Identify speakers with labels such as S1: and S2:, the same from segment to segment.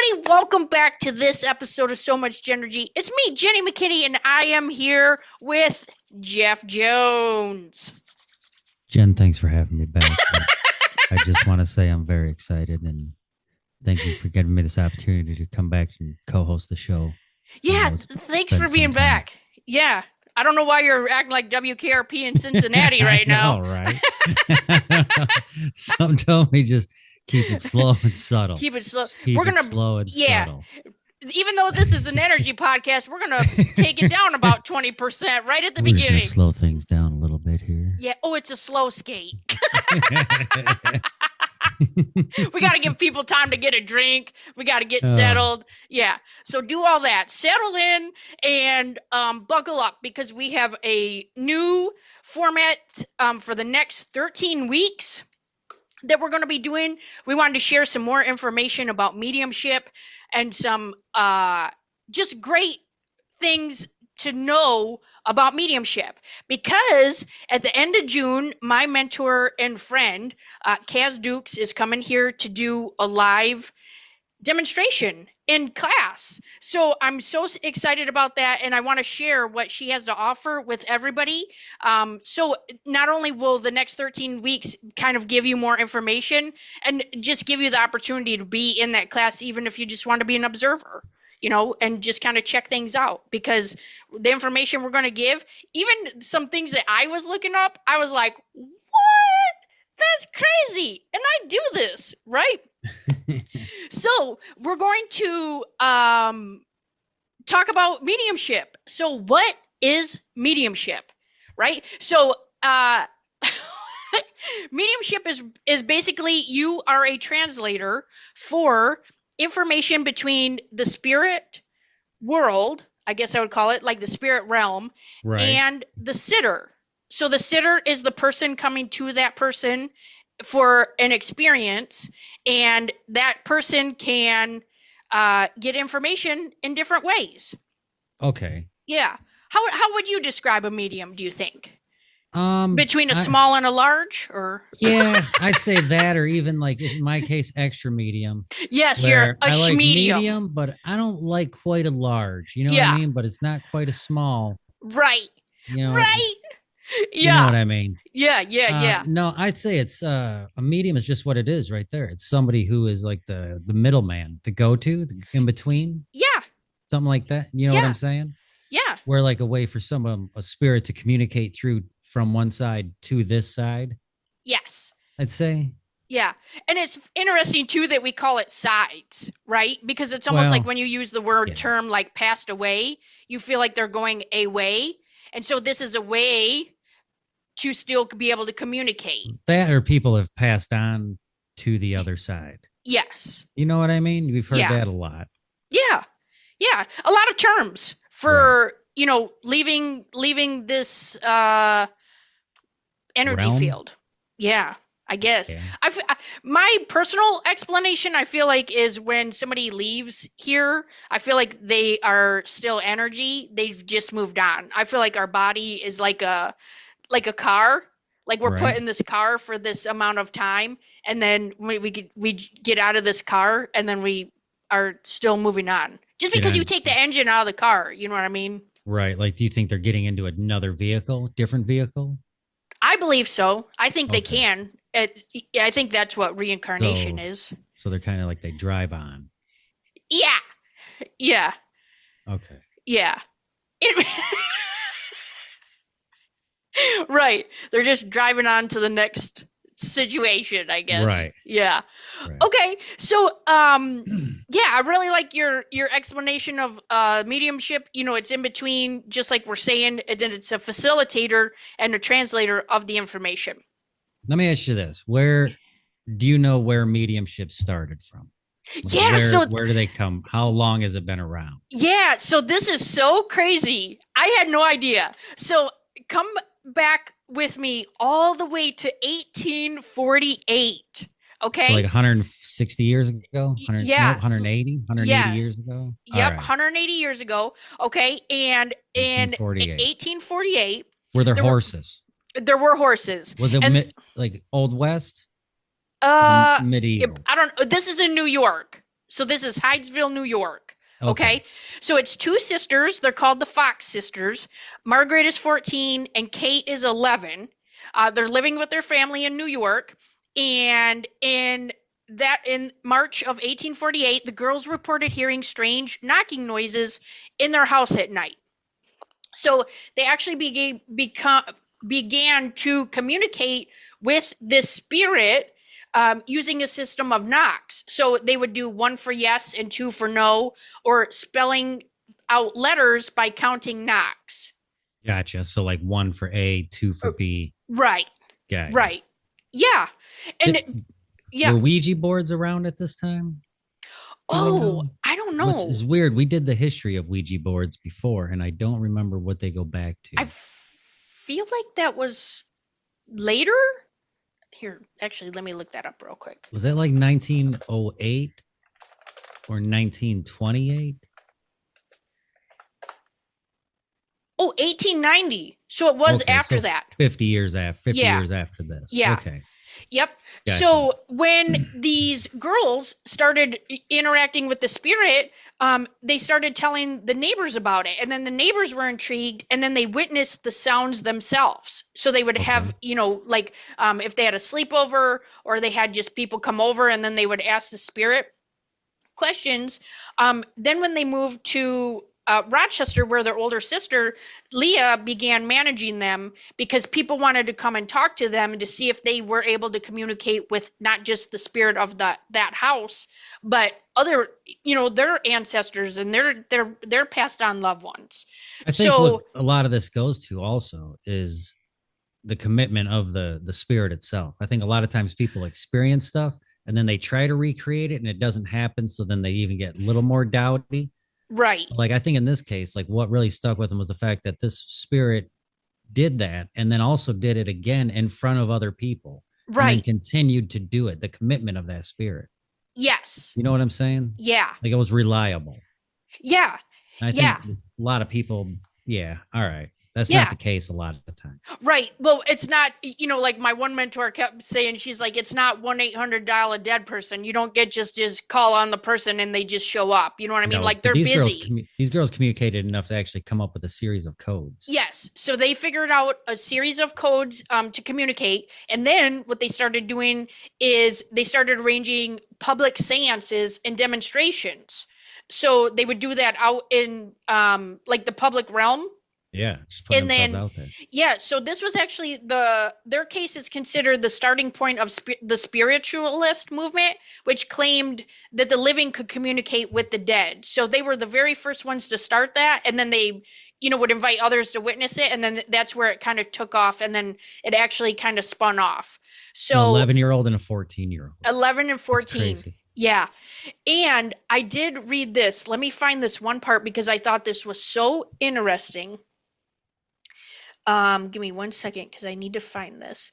S1: everybody. Welcome back to this episode of So Much JENergy. It's me, Jenny McKinney, and I am here with Jeff Jones.
S2: Jen, thanks for having me back. I just want to say I'm very excited and thank you for giving me this opportunity to come back and co-host the show.
S1: Yeah, thanks for being back. Yeah. I don't know why you're acting like WKRP in Cincinnati right now.
S2: All right. Some told me just keep it slow and subtle.
S1: Keep it slow.
S2: We're gonna slow and subtle.
S1: Even though this is an energy podcast, we're gonna take it down about 20% right at the beginning.
S2: We're just gonna slow things down a little bit here.
S1: Yeah. Oh, it's a slow skate. We got to give people time to get a drink. We got to get settled. Yeah. So do all that. Settle in and buckle up because we have a new format for the next 13 weeks that we're going to be doing. We wanted to share some more information about mediumship and some just great things to know about mediumship, because at the end of June, my mentor and friend, Caz Dukes, is coming here to do a live demonstration in class. So I'm so excited about that, and I want to share what she has to offer with everybody. So not only will the next 13 weeks kind of give you more information and just give you the opportunity to be in that class, even if you just want to be an observer, you know, and just kind of check things out, because the information we're going to give, even some things that I was looking up, I was like, what? That's crazy. And I do this, right? So we're going to talk about mediumship. So what is mediumship, right? So mediumship is basically you are a translator for information between the spirit world, I guess I would call it, like the spirit realm, right, and the sitter. So the sitter is the person coming to that person for an experience, and that person can get information in different ways.
S2: Okay.
S1: Yeah. How would you describe a medium, do you think? Between a small and a large, or?
S2: Yeah, I'd say that, or even like in my case, extra medium.
S1: Yes, you're a
S2: like
S1: medium,
S2: but I don't like quite a large. You know what I mean? But it's not quite a small.
S1: Right.
S2: You know,
S1: right. Yeah.
S2: You know what I mean?
S1: Yeah.
S2: No, I'd say it's a medium is just what it is right there. It's somebody who is like the middleman, the go-to, the in between.
S1: Yeah.
S2: Something like that. You know what I'm saying?
S1: Yeah.
S2: We're like a way for someone, a spirit, to communicate through from one side to this side.
S1: Yes.
S2: I'd say. Yeah.
S1: And it's interesting too that we call it sides, right? Because it's almost like when you use the word term like passed away, you feel like they're going away. And so this is a way to still be able to communicate.
S2: That, or people have passed on to the other side.
S1: Yes.
S2: You know what I mean? We've heard that a lot.
S1: Yeah. Yeah. A lot of terms for, you know, leaving this energy field. Yeah, I guess. Yeah. My personal explanation, I feel like, is when somebody leaves here, I feel like they are still energy. They've just moved on. I feel like our body is like a car. Like we're put in this car for this amount of time, and then we get out of this car, and then we are still moving on. Just because you take the engine out of the car, you know what I mean? Right.
S2: Like, do you think they're getting into another vehicle, different vehicle?
S1: I believe so. I think they can. I think that's what reincarnation is.
S2: So they're kind of like they drive on.
S1: Yeah. Yeah.
S2: Okay.
S1: Yeah. Right. They're just driving on to the next situation, I guess.
S2: Right.
S1: Yeah. Right. Okay. So, yeah, I really like your explanation of mediumship. You know, it's in between, just like we're saying, and then it's a facilitator and a translator of the information.
S2: Let me ask you this: where do you know where mediumship started from?
S1: Yeah.
S2: Where do they come? How long has it been around?
S1: Yeah. So this is so crazy. I had no idea. So come back with me all the way to 1848. Okay.
S2: So like 160 years ago? 180 years ago?
S1: Yep, 180 years ago. Okay. And in 1848.
S2: Were there horses?
S1: There were horses.
S2: Was it like Old West? Medieval?
S1: I don't know. This is in New York. So this is Hydesville, New York.
S2: Okay.
S1: Okay. So it's two sisters. They're called the Fox sisters. Margaret is 14 and Kate is 11. They're living with their family in New York. And in March of 1848, the girls reported hearing strange knocking noises in their house at night. So they actually began to communicate with this spirit using a system of knocks. So they would do one for yes and two for no, or spelling out letters by counting knocks.
S2: Gotcha. So like one for A, two for B.
S1: Right.
S2: Got you.
S1: Right. Yeah. And yeah.
S2: Were Ouija boards around at this time?
S1: Oh, I don't know.
S2: It's weird. We did the history of Ouija boards before, and I don't remember what they go back to.
S1: I feel like that was later. Here, actually, let me look that up real quick.
S2: Was that like 1908 or 1928?
S1: Oh, 1890. So it was after that.
S2: 50 years after this.
S1: Yeah.
S2: Okay.
S1: Yep.
S2: Gotcha.
S1: So when these girls started interacting with the spirit, they started telling the neighbors about it. And then the neighbors were intrigued, and then they witnessed the sounds themselves. So they would have, like if they had a sleepover or they had just people come over, and then they would ask the spirit questions. Then when they moved to Rochester, where their older sister Leah began managing them, because people wanted to come and talk to them to see if they were able to communicate with not just the spirit of that house, but other, their ancestors and their passed on loved ones.
S2: I think what a lot of this goes to also is the commitment of the spirit itself. I think a lot of times people experience stuff and then they try to recreate it and it doesn't happen, so then they even get a little more doubty.
S1: Right.
S2: Like, I think in this case, like what really stuck with them was the fact that this spirit did that and then also did it again in front of other people.
S1: Right.
S2: And continued to do it. The commitment of that spirit.
S1: Yes.
S2: You know what I'm saying?
S1: Yeah.
S2: Like it was reliable.
S1: Yeah.
S2: And I think a lot of people, all right. That's not the case a lot of the time.
S1: Right. Well, it's not, like my one mentor kept saying, she's like, it's not 1-800 dial a dead person. You don't get just call on the person and they just show up. You know what I mean?
S2: No,
S1: like they're busy.
S2: These girls communicated enough to actually come up with a series of codes.
S1: Yes. So they figured out a series of codes to communicate. And then what they started doing is they started arranging public seances and demonstrations. So they would do that out in like the public realm.
S2: Yeah, just putting themselves out there.
S1: Yeah, so this was actually their case is considered the starting point of the spiritualist movement, which claimed that the living could communicate with the dead. So they were the very first ones to start that, and then they, would invite others to witness it, and then that's where it kind of took off, and then it actually kind of spun off. So
S2: an 11-year-old and a 14-year-old.
S1: 11 and 14. Yeah. And I did read this. Let me find this one part because I thought this was so interesting. Give me 1 second because I need to find this.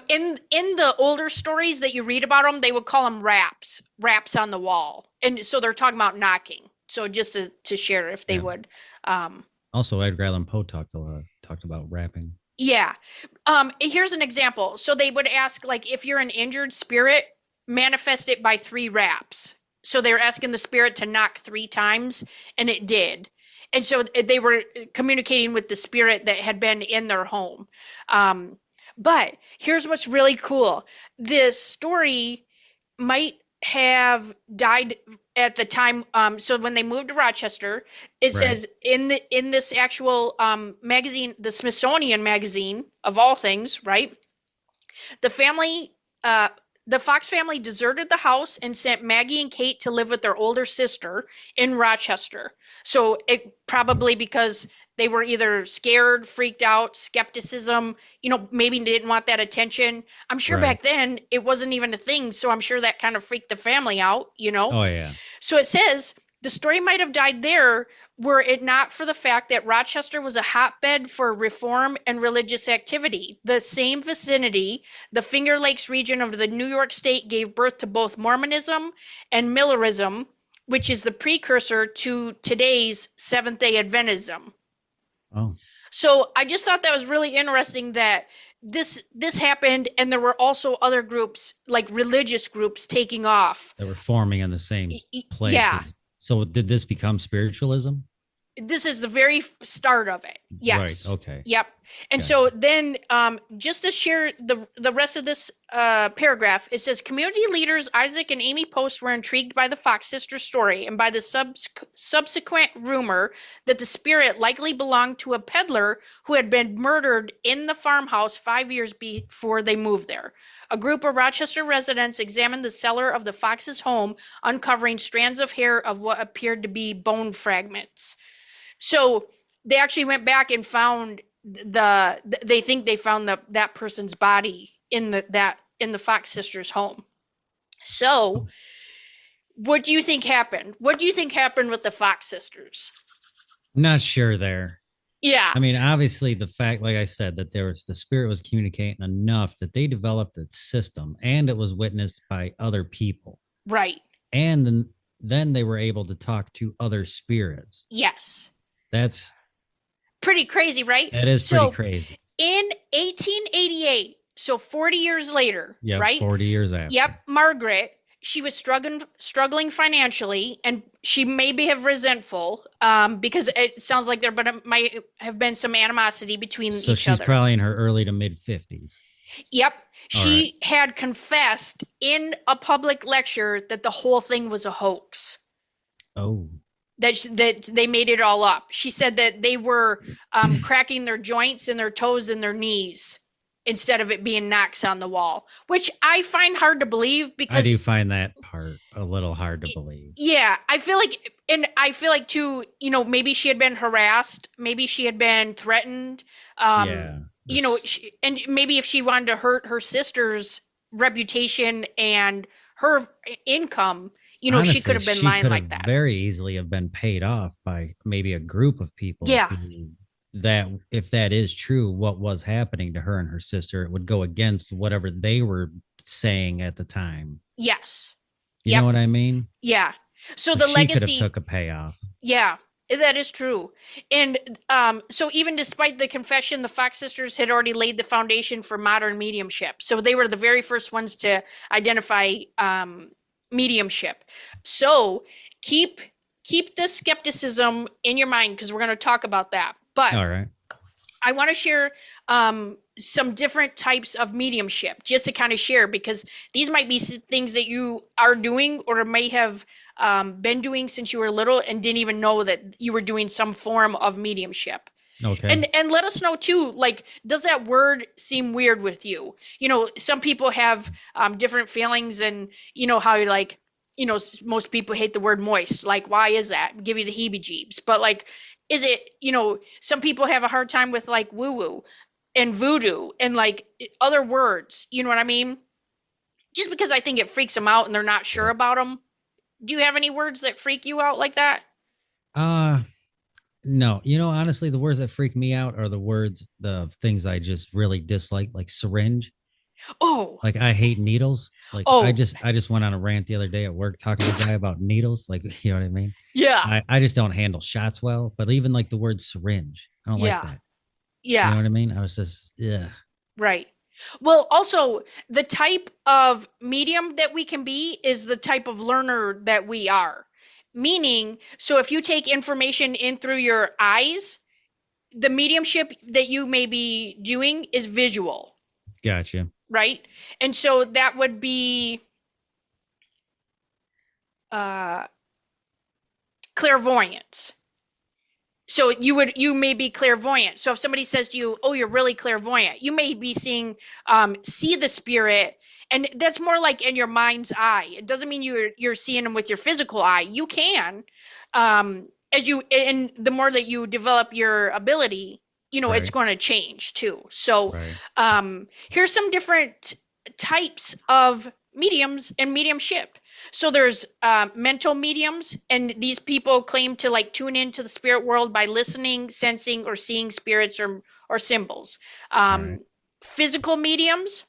S1: In the older stories that you read about them, they would call them raps on the wall, and so they're talking about knocking. So just to share, if they would.
S2: Also, Edgar Allan Poe talked about rapping.
S1: Yeah. Here's an example. So they would ask, like, if you're an injured spirit, manifest it by 3 raps. So they were asking the spirit to knock 3 times, and it did. And so they were communicating with the spirit that had been in their home. But here's what's really cool. This story might have died at the time. So when they moved to Rochester, it says in this actual magazine, the Smithsonian magazine of all things, right? The Fox family deserted the house and sent Maggie and Kate to live with their older sister in Rochester. So it probably because they were either scared, freaked out, skepticism, maybe didn't want that attention. I'm sure back then it wasn't even a thing. So I'm sure that kind of freaked the family out,
S2: Oh, yeah.
S1: So it says the story might have died there were it not for the fact that Rochester was a hotbed for reform and religious activity. The same vicinity, the Finger Lakes region of the New York State, gave birth to both Mormonism and Millerism, which is the precursor to today's Seventh-day Adventism.
S2: Oh.
S1: So I just thought that was really interesting that this happened, and there were also other groups, like religious groups, taking off.
S2: That were forming in the same
S1: Yeah,
S2: places. So did this become spiritualism?
S1: this is the very start of it.
S2: Right.
S1: Yes.
S2: Okay.
S1: Yep. And so
S2: Gotcha.
S1: then, just to share the rest of this paragraph, it says community leaders Isaac and Amy Post were intrigued by the Fox sisters story and by the subsequent rumor that the spirit likely belonged to a peddler who had been murdered in the farmhouse 5 years before they moved there. A group of Rochester residents examined the cellar of the Fox's home, uncovering strands of hair of what appeared to be bone fragments. So they actually went back and found they think they found that person's body in the Fox sisters' home. So what do you think happened? What do you think happened with the Fox sisters?
S2: I'm not sure there.
S1: Yeah,
S2: I mean, obviously, the fact, like I said, that there was the spirit was communicating enough that they developed a system, and it was witnessed by other people,
S1: right.
S2: and then they were able to talk to other spirits.
S1: Yes.
S2: That's
S1: Pretty crazy, right?
S2: that is pretty
S1: So
S2: crazy.
S1: in 1888, so 40 years later,
S2: Yep,
S1: right?
S2: 40 years after.
S1: Yep, Margaret, she was struggling financially, and she maybe have resentful, because it sounds like might have been some animosity between
S2: So
S1: each
S2: she's
S1: other.
S2: probably in her early to mid 50s.
S1: Yep, she
S2: right.
S1: had confessed in a public lecture that the whole thing was a hoax.
S2: Oh,
S1: That they made it all up. She said that they were cracking their joints and their toes and their knees instead of it being knocks on the wall, which I find hard to believe
S2: I
S1: because
S2: do find that part a little hard to believe.
S1: yeah, I feel like too, maybe she had been harassed, maybe she had been threatened,
S2: Yeah.
S1: and maybe if she wanted to hurt her sister's reputation and her income, she could
S2: Honestly,
S1: have been
S2: she
S1: lying
S2: could
S1: like
S2: have
S1: that.
S2: very easily have been paid off by maybe a group of people
S1: Yeah.
S2: who that if that is true, what was happening to her and her sister, it would go against whatever they were saying at the time.
S1: Yes.
S2: You know
S1: Yep.
S2: what I mean?
S1: Yeah. So
S2: So
S1: the
S2: she could have
S1: legacy,
S2: took a payoff.
S1: yeah, that is true. And so even despite the confession, the Fox sisters had already laid the foundation for modern mediumship. So they were the very first ones to identify mediumship. So keep keep the skepticism in your mind because we're going to talk about that. But
S2: All right.
S1: I want to share some different types of mediumship just to kind of share because these might be things that you are doing or may have been doing since you were little and didn't even know that you were doing some form of mediumship.
S2: Okay.
S1: And let us know too, like, does that word seem weird with you? Some people have different feelings, and how you're like, most people hate the word moist. Like, why is that? Give you the heebie-jeebies. But like, is it, some people have a hard time with like woo-woo and voodoo and like other words. You know what I mean? Just because I think it freaks them out and they're not sure
S2: Right.
S1: about them. Do you have any words that freak you out like that?
S2: Uh no, honestly, the words that freak me out are the things I just really dislike, like syringe.
S1: Oh,
S2: Like I hate needles. Like I
S1: oh,
S2: just I just went on a rant the other day at work talking to a guy about needles. Like, you know what I mean?
S1: yeah,
S2: I just don't handle shots well. But even like the word syringe, I don't like
S1: yeah,
S2: that. You know
S1: yeah.
S2: what I mean? I was just yeah.
S1: Right. Well, also, the type of medium that we can be is the type of learner that we are. Meaning, so if you take information in through your eyes, the mediumship that you may be doing is visual,
S2: Gotcha.
S1: right? And so that would be uh, clairvoyance. So you may be clairvoyant. So if somebody says to you, "Oh, you're really clairvoyant," you may be see the spirit, and that's more like in your mind's eye. It doesn't mean you're seeing them with your physical eye. You can, as you and the more that you develop your ability, it's
S2: Right.
S1: going to change too. So,
S2: Right.
S1: here's some different types of mediums and mediumship. So there's mental mediums, and these people claim to like tune into the spirit world by listening, sensing, or seeing spirits or symbols.
S2: All right.
S1: Physical mediums,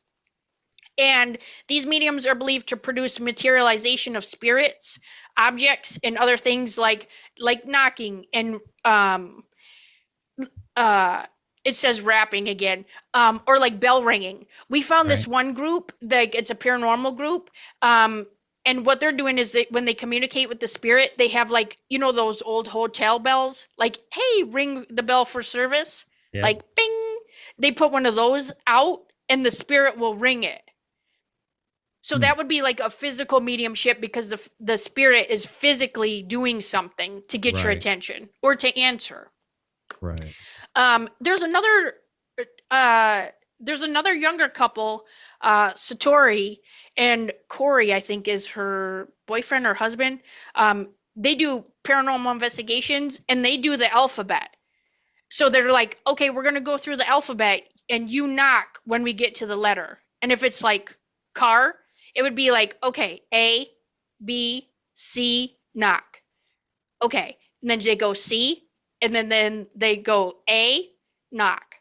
S1: and these mediums are believed to produce materialization of spirits, objects, and other things like knocking and uh, It says rapping again. Or like bell ringing. We found this
S2: Right.
S1: one group, like it's a paranormal group. Um, and what they're doing is when they communicate with the spirit, they have like, those old hotel bells, like, hey, ring the bell for service,
S2: Yep.
S1: like bing. They put one of those out and the spirit will ring it. So
S2: Hmm.
S1: that would be like a physical mediumship because the spirit is physically doing something to get your
S2: Right.
S1: attention or to answer.
S2: Right.
S1: There's another uh there's another younger couple, Satori and Corey, I think is her boyfriend or husband. They do paranormal investigations and they do the alphabet. So they're like, okay, we're gonna go through the alphabet and you knock when we get to the letter. And if it's like car, it would be like, okay, A, B, C, knock. Okay. And then they go C, and then they go A, knock.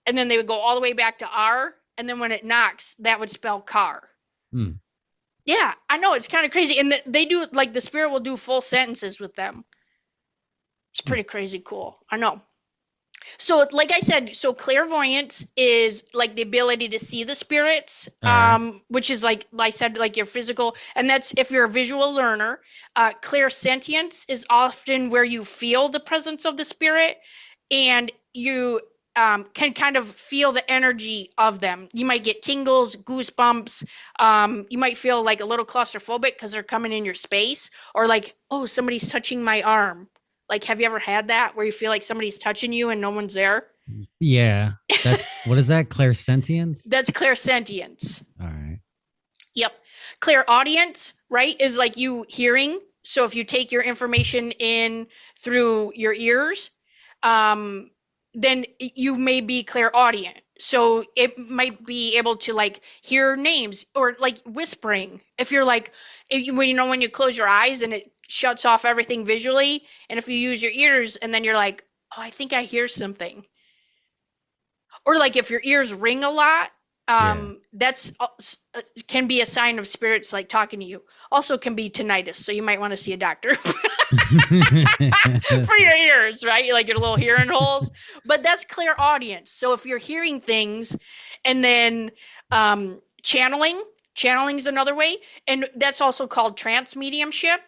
S1: And then they would go all the way back to R, and then when it knocks, that would spell car.
S2: Hmm.
S1: Yeah, I know it's kind of crazy. And they do like the spirit will do full sentences with them. It's
S2: Hmm.
S1: pretty crazy cool. I know. So, like I said, so clairvoyance is like the ability to see the spirits,
S2: All right.
S1: which is like I said, like your physical, and that's if you're a visual learner. Clairsentience is often where you feel the presence of the spirit, and you can kind of feel the energy of them. You might get tingles, goosebumps. You might feel like a little claustrophobic because they're coming in your space, or like, oh, somebody's touching my arm. Like, have you ever had that where you feel like somebody's touching you and no one's there?
S2: Yeah. That's what is that? Clairsentience?
S1: That's clairsentience.
S2: All right.
S1: Yep. Clairaudience, right, is like you hearing. So if you take your information in through your ears, um, then you may be clairaudient. So it might be able to like hear names or like whispering. If you're like, when you close your eyes and it shuts off everything visually, and if you use your ears and then you're like, oh, I think I hear something, or like if your ears ring a lot,
S2: Yeah.
S1: that's can be a sign of spirits like talking to you. Also can be tinnitus, so you might want to see a doctor for your ears, right? Like your little hearing holes. But that's clairaudience. So if you're hearing things, and then channeling is another way, and that's also called trance mediumship,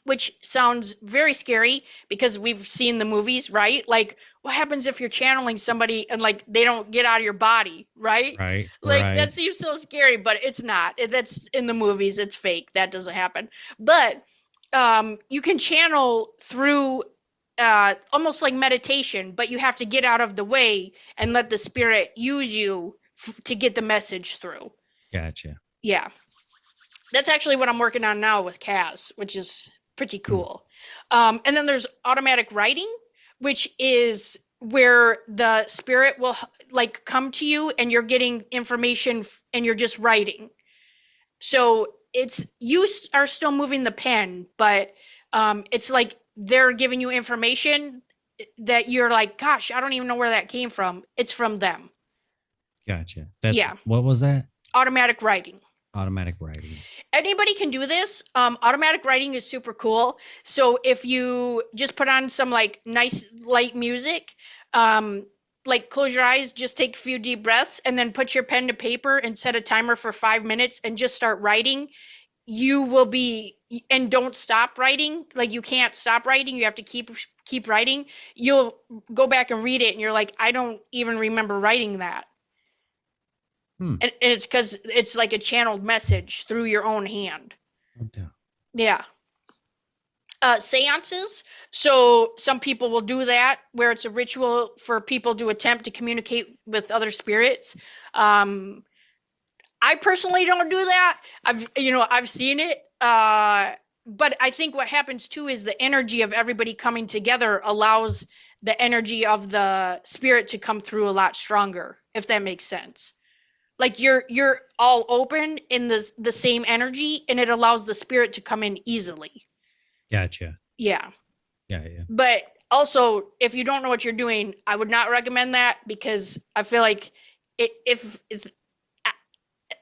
S1: which sounds very scary because we've seen the movies, right? Like, what happens if you're channeling somebody and like they don't get out of your body, right?
S2: Right.
S1: Like that
S2: Right.
S1: seems so scary, but it's not. That's in the movies. It's fake. That doesn't happen. But you can channel through almost like meditation, but you have to get out of the way and let the spirit use you to get the message through.
S2: Gotcha.
S1: Yeah, that's actually what I'm working on now with Caz, which is pretty
S2: Hmm.
S1: cool. And then there's automatic writing, which is where the spirit will like come to you and you're getting information and you're just writing. So it's you are still moving the pen, but it's like they're giving you information that you're like, gosh, I don't even know where that came from. It's from them.
S2: Gotcha. That's
S1: Yeah,
S2: what was that?
S1: automatic writing.
S2: Automatic writing.
S1: Anybody can do this. Automatic writing is super cool. So if you just put on some like nice light music, um, like close your eyes, just take a few deep breaths, and then put your pen to paper and set a timer for 5 minutes and just start writing. You will be, and don't stop writing. Like you can't stop writing. You have to keep writing. You'll go back and read it, and you're like, I don't even remember writing that.
S2: Hmm.
S1: And it's because it's like a channeled message through your own hand.
S2: Okay.
S1: Yeah. Seances. So some people will do that where it's a ritual for people to attempt to communicate with other spirits. Um, I personally don't do that. I've seen it. But I think what happens too is the energy of everybody coming together allows the energy of the spirit to come through a lot stronger, if that makes sense. Like you're all open in the same energy, and it allows the spirit to come in easily.
S2: Gotcha.
S1: Yeah.
S2: Yeah. Yeah.
S1: But also, if you don't know what you're doing, I would not recommend that because I feel like if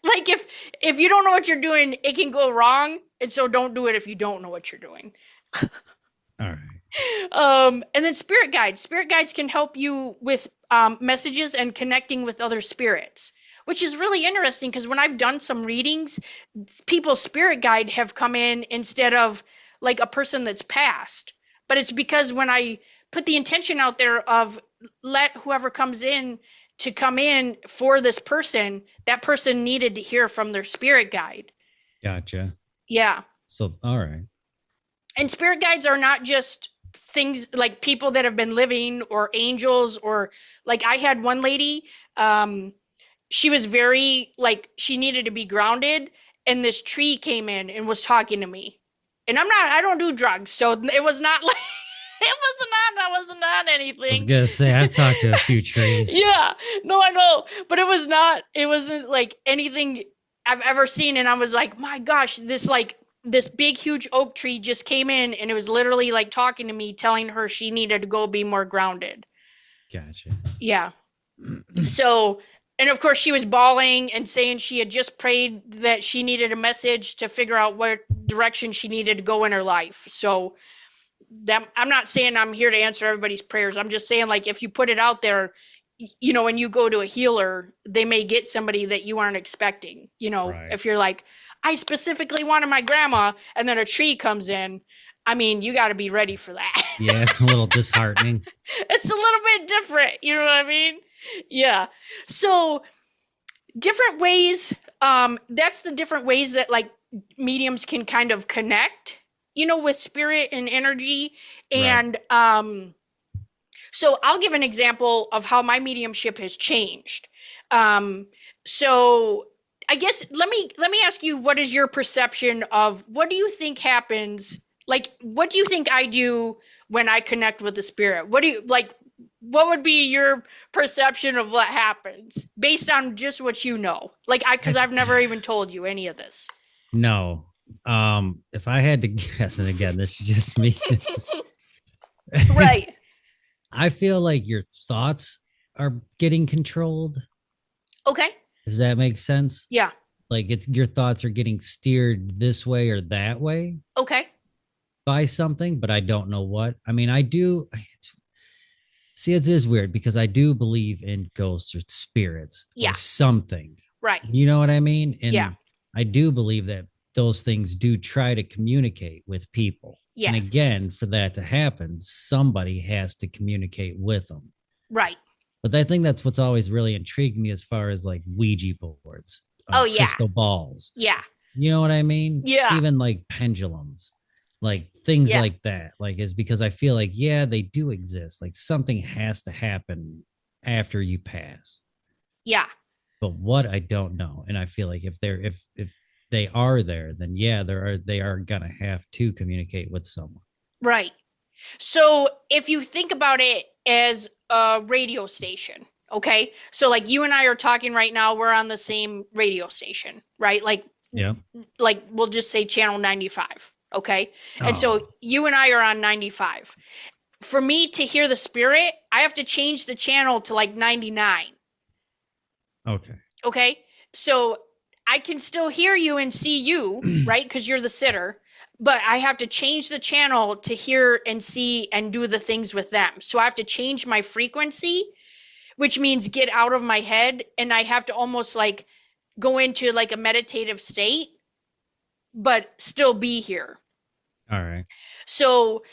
S1: like if you don't know what you're doing, it can go wrong, and so don't do it if you don't know what you're doing.
S2: All right.
S1: And then spirit guides. Spirit guides can help you with messages and connecting with other spirits, which is really interesting because when I've done some readings, people's spirit guide have come in instead of like a person that's passed. But it's because when I put the intention out there of let whoever comes in to come in for this person, that person needed to hear from their spirit guide.
S2: Gotcha.
S1: Yeah.
S2: So, all right.
S1: And spirit guides are not just things like people that have been living or angels or like I had one lady, she was very like she needed to be grounded and this tree came in and was talking to me. And I don't do drugs, so it was not like I wasn't on
S2: I was
S1: anything.
S2: gonna say I've talked to a few trees.
S1: Yeah, no, I know, but it wasn't like anything I've ever seen. And I was like, my gosh, this big, huge oak tree just came in and it was literally like talking to me, telling her she needed to go be more grounded.
S2: Gotcha.
S1: Yeah. So, and of course, she was bawling and saying she had just prayed that she needed a message to figure out what direction she needed to go in her life. So, that I'm not saying I'm here to answer everybody's prayers. I'm just saying like if you put it out there, when you go to a healer, they may get somebody that you aren't expecting.
S2: Right.
S1: If you're like, I specifically wanted my grandma, and then a tree comes in, I mean, you got to be ready for that.
S2: Yeah, it's a little disheartening.
S1: It's a little bit different. You know what I mean? Yeah. So different ways. That's the different ways that like mediums can kind of connect, with spirit and energy.
S2: Right.
S1: And so I'll give an example of how my mediumship has changed. Um, so I guess let me ask you, what is your perception of what do you think happens? Like, what do you think I do when I connect with the spirit? What do you like? What would be your perception of what happens based on just what you know? Like, because I've never even told you any of this.
S2: No. If I had to guess, and again, this is just me.
S1: Right.
S2: I feel like your thoughts are getting controlled.
S1: Okay.
S2: Does that make sense?
S1: Yeah.
S2: Like it's your thoughts are getting steered this way or that way
S1: Okay.
S2: by something, but I don't know what. I mean, I do. See, it is weird because I do believe in ghosts or spirits or
S1: Yeah.
S2: something.
S1: Right.
S2: You know what I mean?
S1: Yeah.
S2: And I do believe that those things do try to communicate with people. And
S1: Yes.
S2: again, for that to happen, somebody has to communicate with them.
S1: Right.
S2: But I think that's what's always really intrigued me as far as like Ouija boards,
S1: Oh yeah.
S2: crystal balls.
S1: Yeah.
S2: You know what I mean?
S1: Yeah.
S2: Even like pendulums, like things
S1: Yeah.
S2: like that. Like, is because I feel like, yeah, they do exist. Like something has to happen after you pass.
S1: Yeah.
S2: But what I don't know. And I feel like if they are there, then yeah, they are gonna have to communicate with someone.
S1: Right. So if you think about it as a radio station, okay? So like you and I are talking right now, we're on the same radio station, right?
S2: Yeah.
S1: Like we'll just say channel 95, okay? And
S2: Oh,
S1: so you and I are on 95. For me to hear the spirit, I have to change the channel to like 99.
S2: okay.
S1: Okay. So I can still hear you and see you, right? Because you're the sitter, but I have to change the channel to hear and see and do the things with them. So I have to change my frequency, which means get out of my head. And I have to almost like go into like a meditative state, but still be here.
S2: All right.
S1: So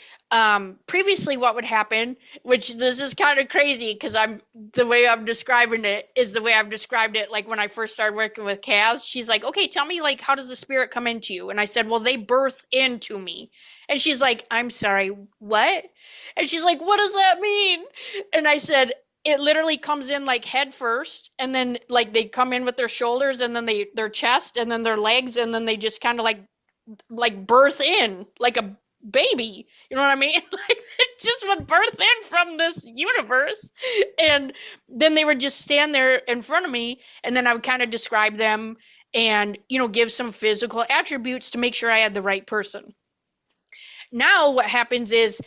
S1: previously what would happen, which this is kind of crazy because I'm the way I'm describing it is the way I've described it like when I first started working with Caz. She's like, okay, tell me like how does the spirit come into you? And I said, well, they birth into me. And she's like, I'm sorry, what? And she's like, what does that mean? And I said, it literally comes in like head first, and then like they come in with their shoulders, and then their chest, and then their legs, and then they just kind of like birth in like a baby. You know what I mean? Like it just would birth in from this universe. And then they would just stand there in front of me, and then I would kind of describe them and, give some physical attributes to make sure I had the right person. Now what happens is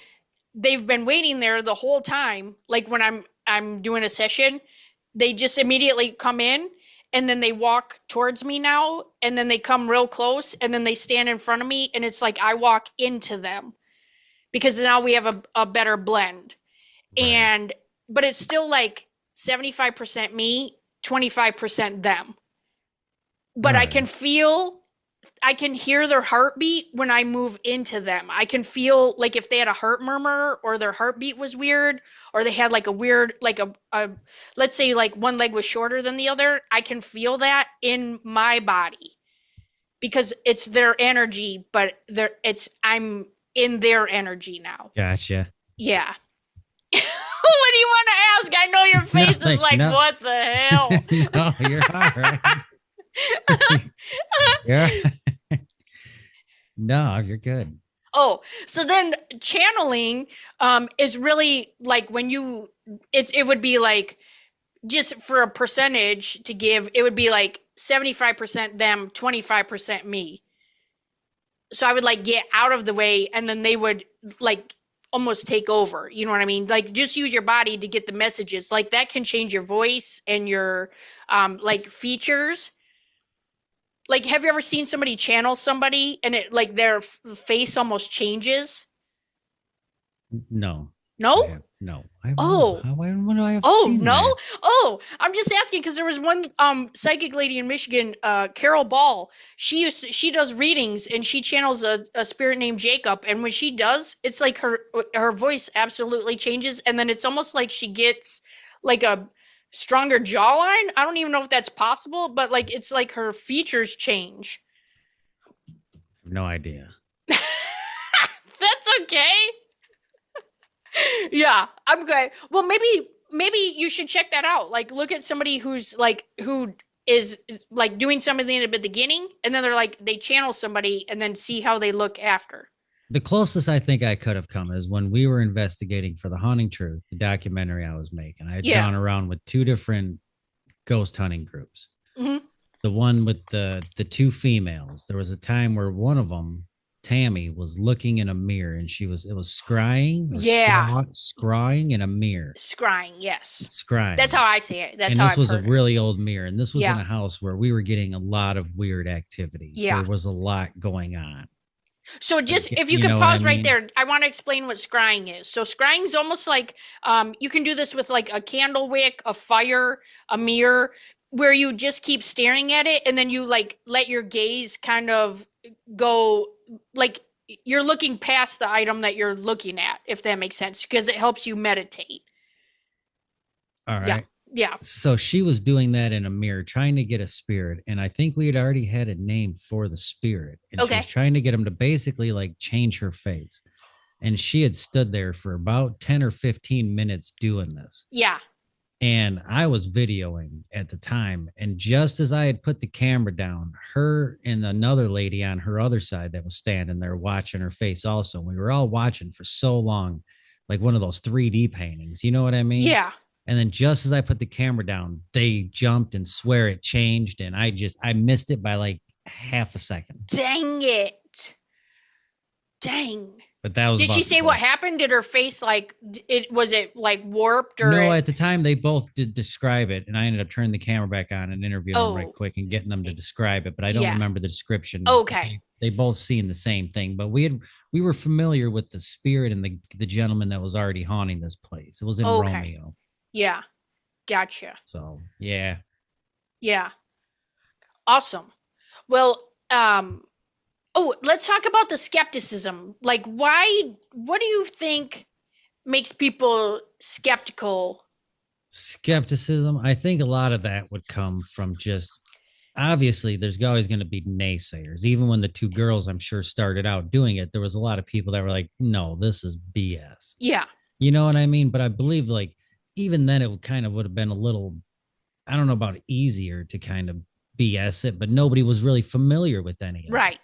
S1: they've been waiting there the whole time. Like when I'm doing a session, they just immediately come in and then they walk towards me now, and then they come real close, and then they stand in front of me, and it's like I walk into them. because now we have a better blend.
S2: Right.
S1: And but it's still like 75% me, 25% them.
S2: All
S1: But
S2: right.
S1: I can hear their heartbeat when I move into them. I can feel like if they had a heart murmur or their heartbeat was weird or they had like a weird like a let's say like one leg was shorter than the other, I can feel that in my body because it's their energy, but I'm in their energy now.
S2: Gotcha.
S1: Yeah. What do you want to ask? I know your face is
S2: Nothing.
S1: like,
S2: No.
S1: what the hell?
S2: No, you're all right. Yeah. No, you're good.
S1: Oh, so then channeling is really like when you it would be like just for a percentage to give, it would be like 75% them, 25% me. So I would like get out of the way and then they would like almost take over. You know what I mean? Like just use your body to get the messages. Like that can change your voice and your like features. Like have you ever seen somebody channel somebody and it like their face almost changes?
S2: No, I
S1: No?
S2: have no. I don't know.
S1: Oh,
S2: When do I have
S1: oh
S2: seen
S1: no?
S2: that?
S1: Oh, I'm just asking because there was one psychic lady in Michigan, Carol Ball. She does readings and she channels a spirit named Jacob. And when she does, it's like her voice absolutely changes, and then it's almost like she gets like a stronger jawline. I don't even know if that's possible, but like it's like her features change.
S2: No idea.
S1: That's okay. Yeah, I'm okay. Well, maybe you should check that out. Like look at somebody who's like who is like doing something at the beginning and then they're like they channel somebody and then see how they look after.
S2: The closest I think I could have come is when we were investigating for The Haunting Truth, the documentary I was making. I had
S1: Yeah.
S2: gone around with two different ghost hunting groups.
S1: Hmm.
S2: The one with the two females. There was a time where one of them, Tammy, was looking in a mirror and it was scrying or
S1: Yeah.
S2: scrying in a mirror.
S1: Scrying, yes. That's
S2: Scrying.
S1: how I say it. That's
S2: And
S1: how
S2: this
S1: I've
S2: was a
S1: heard it.
S2: really old mirror. And this was in
S1: Yeah.
S2: a house where we were getting a lot of weird activity.
S1: Yeah.
S2: There was a lot going on.
S1: So just if you
S2: You
S1: could
S2: know what I
S1: pause right
S2: mean?
S1: there, I want to explain what scrying is. So scrying is almost like you can do this with like a candle wick, a fire, a mirror, where you just keep staring at it and then you like let your gaze kind of go like you're looking past the item that you're looking at, if that makes sense, because it helps you meditate.
S2: All
S1: Yeah.
S2: right.
S1: Yeah.
S2: So she was doing that in a mirror, trying to get a spirit. And I think we had already had a name for the spirit. And she was
S1: Okay.
S2: trying to get him to basically like change her face. And she had stood there for about 10 or 15 minutes doing this.
S1: Yeah.
S2: And I was videoing at the time. And just as I had put the camera down, her and another lady on her other side that was standing there watching her face also. We were all watching for so long, like one of those 3D paintings. You know what I mean?
S1: Yeah.
S2: And then just as I put the camera down, they jumped and swear it changed. And I missed it by like half a second.
S1: Dang it. Dang.
S2: But that was
S1: Did she
S2: about the
S1: say what
S2: close.
S1: happened? Did her face like it like warped or
S2: No,
S1: it?
S2: at the time they both did describe it, and I ended up turning the camera back on and interviewing them right
S1: Oh,
S2: quick and getting them to describe it. But I don't
S1: yeah.
S2: remember the description.
S1: Okay.
S2: They both seen the same thing, but we were familiar with the spirit and the gentleman that was already haunting this place. It was in
S1: Okay.
S2: Romeo.
S1: Yeah. Gotcha.
S2: So yeah.
S1: Yeah. Awesome. Well, oh, let's talk about the skepticism. Like what do you think makes people skeptical?
S2: Skepticism. I think a lot of that would come from just obviously there's always going to be naysayers. Even when the two girls, I'm sure, started out doing it, there was a lot of people that were like, no, this is BS.
S1: Yeah.
S2: You know what I mean? But I believe like even then it would have been a little, I don't know about easier to kind of BS it, but nobody was really familiar with any of
S1: Right.
S2: it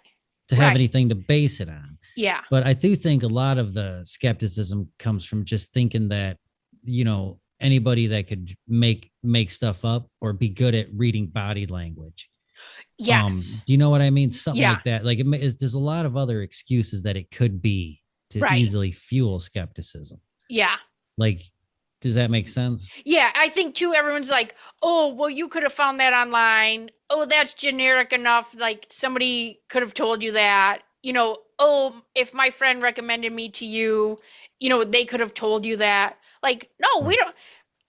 S2: to have
S1: Right.
S2: anything to base it on.
S1: Yeah.
S2: But I do think a lot of the skepticism comes from just thinking that, anybody that could make stuff up or be good at reading body language.
S1: Yes.
S2: Do you know what I mean? Something
S1: Yeah.
S2: like that. Like there's a lot of other excuses that it could be to
S1: Right.
S2: easily fuel skepticism.
S1: Yeah.
S2: Like, does that make sense?
S1: Yeah, I think too everyone's like, "Oh, well you could have found that online. Oh, that's generic enough. Like somebody could have told you that." oh, if my friend recommended me to you, they could have told you that. Like, no, we
S2: Right.
S1: don't.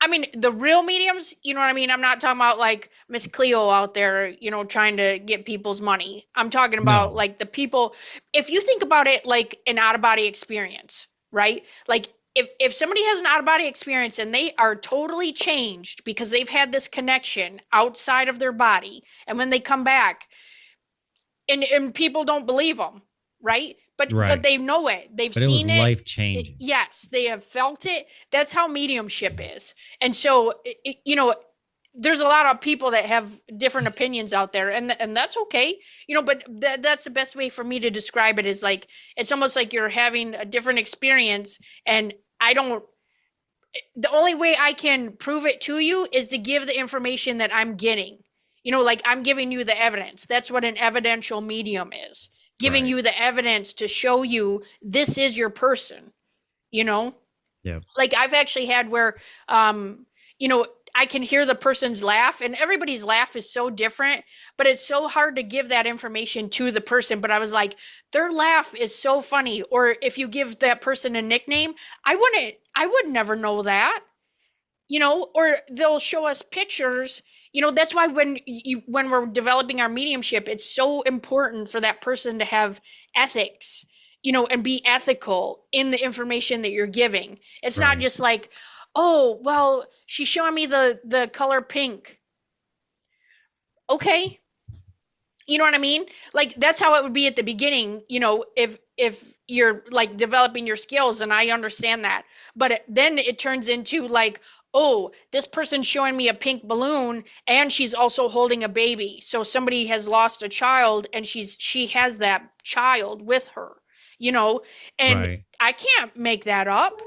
S1: I mean, the real mediums, you know what I mean? I'm not talking about like Miss Cleo out there, trying to get people's money. I'm talking about
S2: No.
S1: like the people, if you think about it like an out of body experience, right? Like if somebody has an out of body experience and they are totally changed because they've had this connection outside of their body, and when they come back, and people don't believe them, right? But
S2: Right.
S1: they know it, they've
S2: But it was
S1: seen it.
S2: life changing.
S1: Yes, they have felt it. That's how mediumship is. And so there's a lot of people that have different opinions out there, and that's okay. But that's the best way for me to describe it, is like it's almost like you're having a different experience. And I don't the only way I can prove it to you is to give the information that I'm getting. Like I'm giving you the evidence. That's what an evidential medium is. Giving
S2: Right.
S1: you the evidence to show you this is your person, you know?
S2: Yep.
S1: Like I've actually had where um, you know, I can hear the person's laugh, and everybody's laugh is so different, but it's so hard to give that information to the person. But I was like, their laugh is so funny. Or if you give that person a nickname, I would never know that, or they'll show us pictures. That's why when we're developing our mediumship, it's so important for that person to have ethics, and be ethical in the information that you're giving. It's not
S2: Right.
S1: just like, oh, well, she's showing me the color pink. Okay, you know what I mean? Like that's how it would be at the beginning, if you're like developing your skills, and I understand that. But then it turns into like, oh, this person's showing me a pink balloon and she's also holding a baby. So somebody has lost a child and she has that child with her, you know, and
S2: Right.
S1: I can't make that up,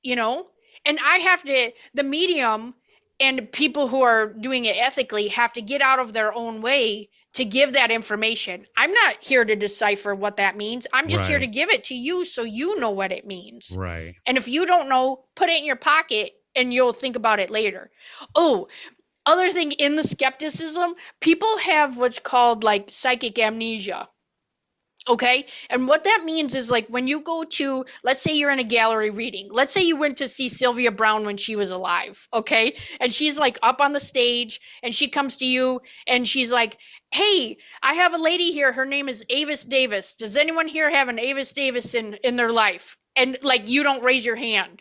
S1: you know? And I have to, the medium and people who are doing it ethically have to get out of their own way to give that information. I'm not here to decipher what that means. I'm just here to
S2: Right.
S1: give it to you so you know what it means.
S2: Right.
S1: And if you don't know, put it in your pocket and you'll think about it later. Oh, other thing in the skepticism, people have what's called like psychic amnesia. Okay. And what that means is like when you go to, let's say you're in a gallery reading. Let's say you went to see Sylvia Browne when she was alive. Okay. And she's like up on the stage and she comes to you and she's like, hey, I have a lady here. Her name is Avis Davis. Does anyone here have an Avis Davis in their life? And like you don't raise your hand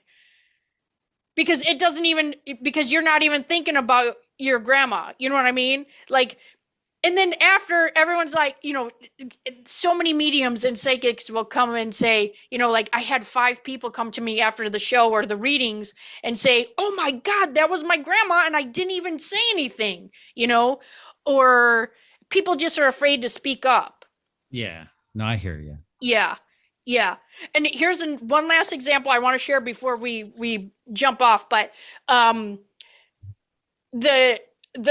S1: because it doesn't even, because you're not even thinking about your grandma. You know what I mean? Like, and then after everyone's like, so many mediums and psychics will come and say, like I had 5 people come to me after the show or the readings and say, oh my God, that was my grandma and I didn't even say anything, or people just are afraid to speak up.
S2: Yeah. No, I hear you.
S1: Yeah. Yeah. And here's one last example I want to share before we jump off, but um the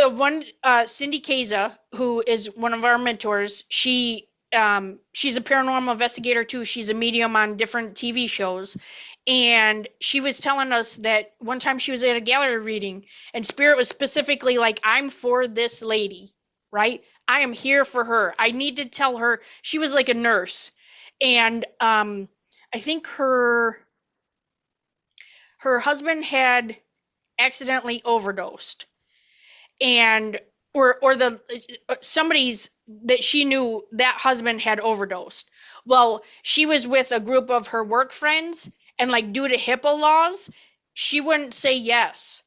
S1: one Cindy Kaza, who is one of our mentors, she's a paranormal investigator too. She's a medium on different TV shows. And she was telling us that one time she was at a gallery reading and Spirit was specifically like, I'm for this lady, right? I am here for her. I need to tell her. She was like a nurse. And I think her husband had accidentally overdosed, and or the somebody's that she knew, that husband had overdosed. Well, she was with a group of her work friends, and like due to HIPAA laws, she wouldn't say yes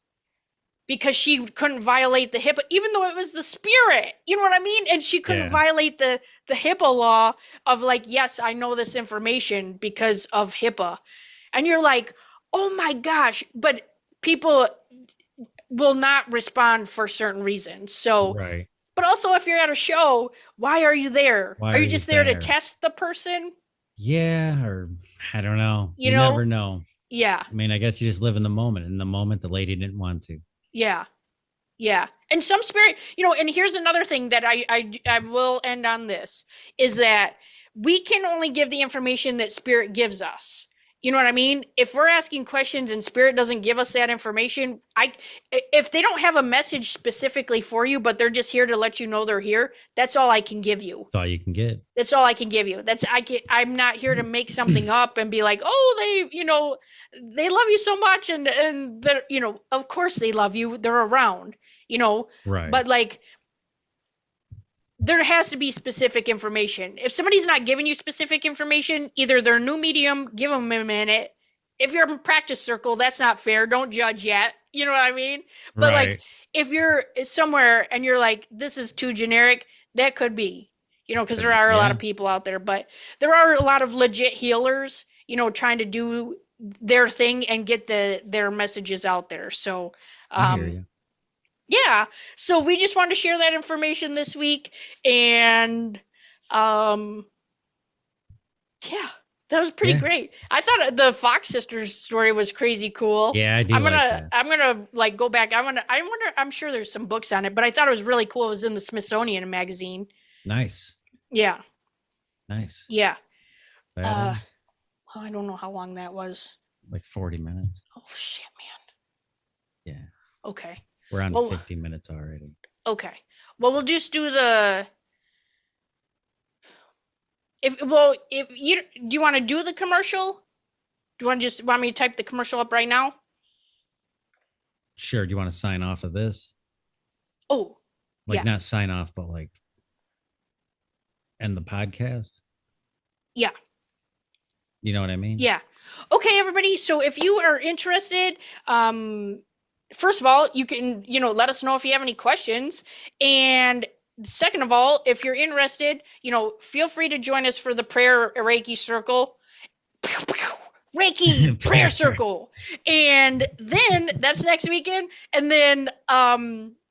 S1: because she couldn't violate the HIPAA, even though it was the spirit. You know what I mean? And she couldn't
S2: Yeah.
S1: violate the HIPAA law of like, yes, I know this information because of HIPAA. And you're like, oh my gosh, but people will not respond for certain reasons. So,
S2: Right.
S1: but also if you're at a show, why are you there?
S2: Why
S1: Are
S2: are
S1: you
S2: you
S1: just there to
S2: there?
S1: test the person?
S2: Yeah, or I don't know.
S1: You
S2: You
S1: know?
S2: never know.
S1: Yeah.
S2: I mean, I guess you just live in the moment. In the moment, the lady didn't want to.
S1: Yeah. Yeah. And some spirit, and here's another thing that I will end on this, is that we can only give the information that spirit gives us. You know what I mean? If we're asking questions and spirit doesn't give us that information, if they don't have a message specifically for you, but they're just here to let you know they're here, that's all I can give you.
S2: That's all you can get.
S1: That's all I can give you. I'm not here to make something up and be like, "Oh, they love you so much and they're, of course they love you. They're around,
S2: Right.
S1: but like there has to be specific information. If somebody's not giving you specific information, either they're a new medium, give them a minute. If you're in practice circle, that's not fair. Don't judge yet. You know what I mean? But like,
S2: Right.
S1: if you're somewhere and you're like, this is too generic, that could be, because there are a lot of people out there, but there are a lot of legit healers, trying to do their thing and get their messages out there. So,
S2: I hear you.
S1: yeah, so we just wanted to share that information this week, and yeah, that was pretty great. I thought the Fox sisters story was crazy cool.
S2: Yeah, I do.
S1: I'm gonna like go back. I wonder. I'm sure there's some books on it, but I thought it was really cool. It was in the Smithsonian magazine.
S2: Nice.
S1: Yeah.
S2: Nice.
S1: Yeah.
S2: I
S1: don't know how long that was.
S2: Like 40 minutes.
S1: Oh shit, man.
S2: Yeah.
S1: Okay.
S2: We're on 50 minutes already.
S1: Okay. Well, we'll just do if you do you want to do the commercial? Do you want me to type the commercial up right now?
S2: Sure. Do you want to sign off of this?
S1: Oh.
S2: Like not sign off, but like end the podcast?
S1: Yeah.
S2: You know what I mean?
S1: Yeah. Okay, everybody. So if you are interested, first of all, you can, let us know if you have any questions. And second of all, if you're interested, feel free to join us for the prayer Reiki circle. Reiki prayer circle. And then that's next weekend. And then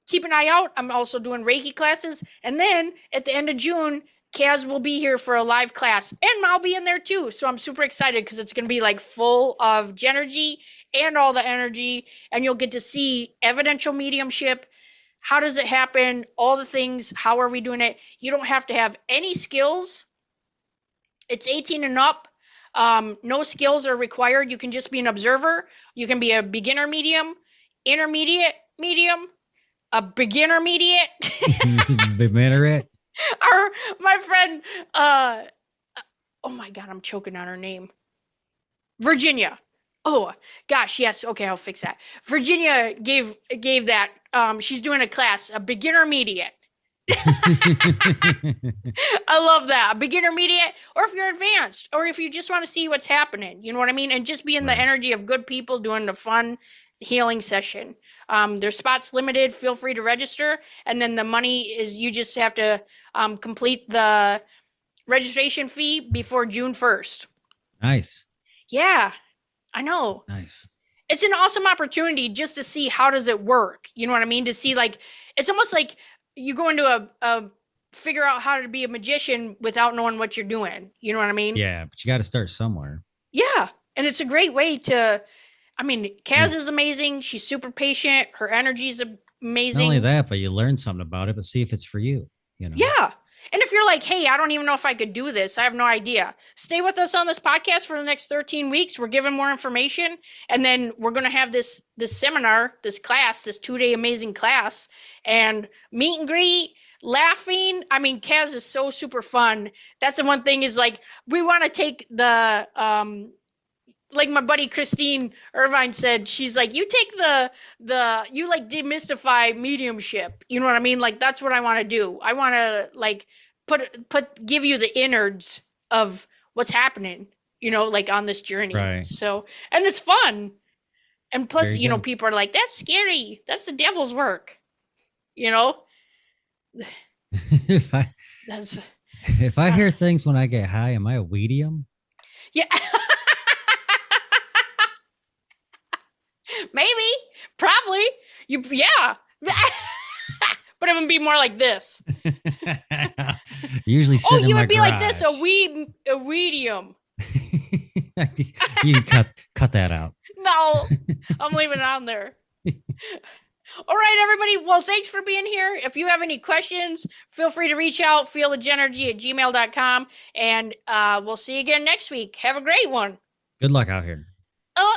S1: keep an eye out. I'm also doing Reiki classes. And then at the end of June, Caz will be here for a live class, and I'll be in there too. So I'm super excited because it's going to be like full of JENergy and all the energy, and you'll get to see evidential mediumship. How does it happen? All the things. How are we doing it? You don't have to have any skills. It's 18 and up. No skills are required. You can just be an observer. You can be a beginner medium, intermediate medium, a beginner mediate.
S2: Beginner.
S1: My friend, oh my God, I'm choking on her name. Virginia. Oh gosh, yes. Okay, I'll fix that. Virginia gave that. She's doing a class, a beginner mediate. I love that. A beginner mediate, or if you're advanced, or if you just want to see what's happening, you know what I mean? And just be in the energy of good people doing the fun healing session. There's spots limited. Feel free to register. And then the money is, you just have to complete the registration fee before June 1st.
S2: Nice.
S1: Yeah, I know.
S2: Nice.
S1: It's an awesome opportunity just to see how does it work. You know what I mean? To see, like, it's almost like you go into a figure out how to be a magician without knowing what you're doing. You know what I mean?
S2: Yeah, but you got to start somewhere.
S1: Yeah. And it's a great way to, Caz is amazing. She's super patient. Her energy is amazing.
S2: Not only that, but you learn something about it, but see if it's for you.
S1: Yeah. And if you're like, hey, I don't even know if I could do this, I have no idea. Stay with us on this podcast for the next 13 weeks. We're giving more information. And then we're going to have this seminar, this class, this 2-day amazing class, and meet and greet, laughing. Caz is so super fun. That's the one thing is, like, we want to take the, like my buddy Christine Irvine said, she's like, you take you like demystify mediumship. You know what I mean? Like, that's what I want to do. I want to like give you the innards of what's happening, like on this journey.
S2: Right.
S1: So, and it's fun. And plus, people are like, that's scary. That's the devil's work.
S2: If I hear things when I get high, am I a Weedium?
S1: Yeah. Maybe, probably, yeah, but it would be more like this.
S2: Usually,
S1: you would be garage. Like this, a weedium.
S2: You cut that out.
S1: No, I'm leaving it on there. All right, everybody. Well, thanks for being here. If you have any questions, feel free to reach out. feelthejenergy@gmail.com, and we'll see you again next week. Have a great one.
S2: Good luck out here.
S1: Oh,